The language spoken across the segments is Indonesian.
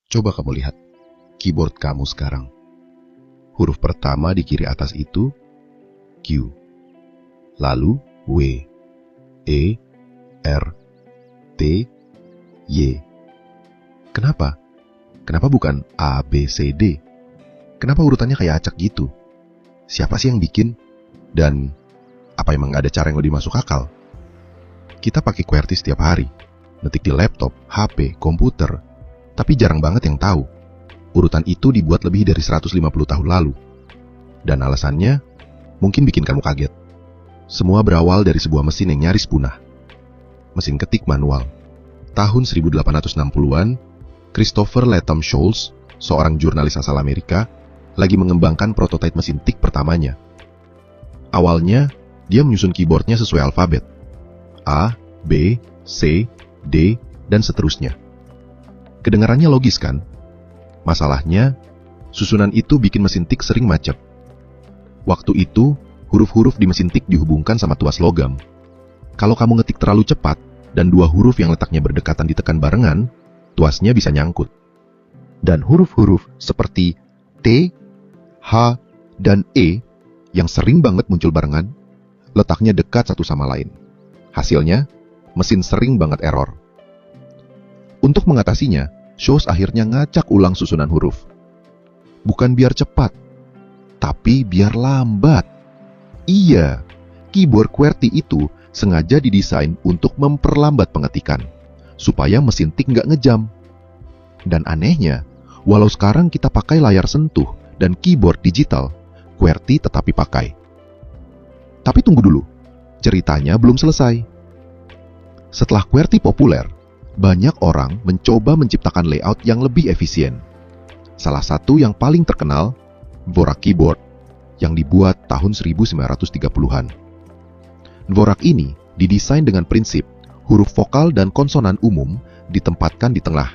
Coba kamu lihat keyboard kamu sekarang. Huruf pertama di kiri atas itu Q, lalu W, E, R, T, Y. Kenapa? Kenapa bukan A, B, C, D? Kenapa urutannya kayak acak gitu? Siapa sih yang bikin? Dan apa emang ada cara yang lebih masuk akal? Kita pakai QWERTY setiap hari, ngetik di laptop, HP, komputer, tapi jarang banget yang tahu. Urutan itu dibuat lebih dari 150 tahun lalu. Dan alasannya mungkin bikin kamu kaget. Semua berawal dari sebuah mesin yang nyaris punah. Mesin ketik manual. Tahun 1860-an, Christopher Latham Scholes, seorang jurnalis asal Amerika, lagi mengembangkan prototipe mesin tik pertamanya. Awalnya, dia menyusun keyboardnya sesuai alfabet. A, B, C, D, dan seterusnya. Kedengarannya logis kan? Masalahnya, susunan itu bikin mesin tik sering macet. Waktu itu, huruf-huruf di mesin tik dihubungkan sama tuas logam. Kalau kamu ngetik terlalu cepat, dan dua huruf yang letaknya berdekatan ditekan barengan, tuasnya bisa nyangkut. Dan huruf-huruf seperti T, H, dan E yang sering banget muncul barengan, letaknya dekat satu sama lain. Hasilnya, mesin sering banget error. Untuk mengatasinya, Scholes akhirnya ngacak ulang susunan huruf. Bukan biar cepat, tapi biar lambat. Iya, keyboard QWERTY itu sengaja didesain untuk memperlambat pengetikan, supaya mesin tik nggak ngejam. Dan anehnya, walau sekarang kita pakai layar sentuh dan keyboard digital, QWERTY tetap dipakai. Tapi tunggu dulu, ceritanya belum selesai. Setelah QWERTY populer, banyak orang mencoba menciptakan layout yang lebih efisien. Salah satu yang paling terkenal, Dvorak Keyboard, yang dibuat tahun 1930-an. Dvorak ini didesain dengan prinsip huruf vokal dan konsonan umum ditempatkan di tengah.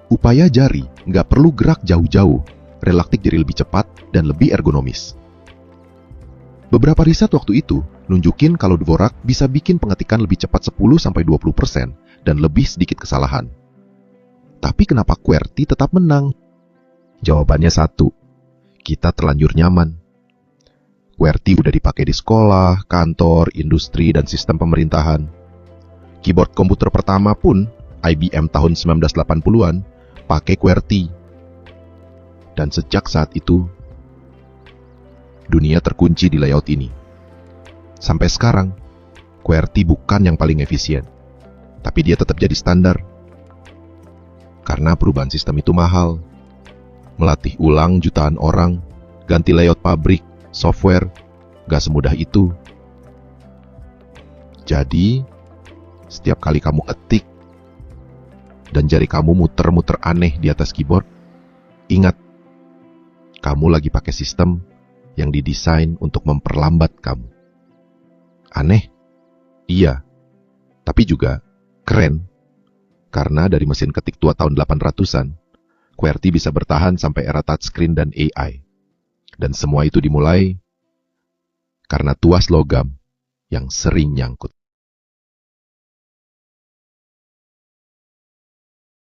Upaya jari nggak perlu gerak jauh-jauh, relaktik jadi lebih cepat dan lebih ergonomis. Beberapa riset waktu itu nunjukin kalau Dvorak bisa bikin pengetikan lebih cepat 10-20% dan lebih sedikit kesalahan. Tapi kenapa QWERTY tetap menang? Jawabannya satu, kita terlanjur nyaman. QWERTY udah dipakai di sekolah, kantor, industri, dan sistem pemerintahan. Keyboard komputer pertama pun, IBM tahun 1980-an, pakai QWERTY. Dan sejak saat itu, dunia terkunci di layout ini. Sampai sekarang, QWERTY bukan yang paling efisien, tapi dia tetap jadi standar. Karena perubahan sistem itu mahal. Melatih ulang jutaan orang, ganti layout pabrik, software, gak semudah itu. Jadi, setiap kali kamu ngetik, dan jari kamu muter-muter aneh di atas keyboard, ingat, kamu lagi pakai sistem yang didesain untuk memperlambat kamu. Aneh? Iya. Tapi juga keren. Karena dari mesin ketik tua tahun 800-an, QWERTY bisa bertahan sampai era touchscreen dan AI. Dan semua itu dimulai karena tuas logam yang sering nyangkut.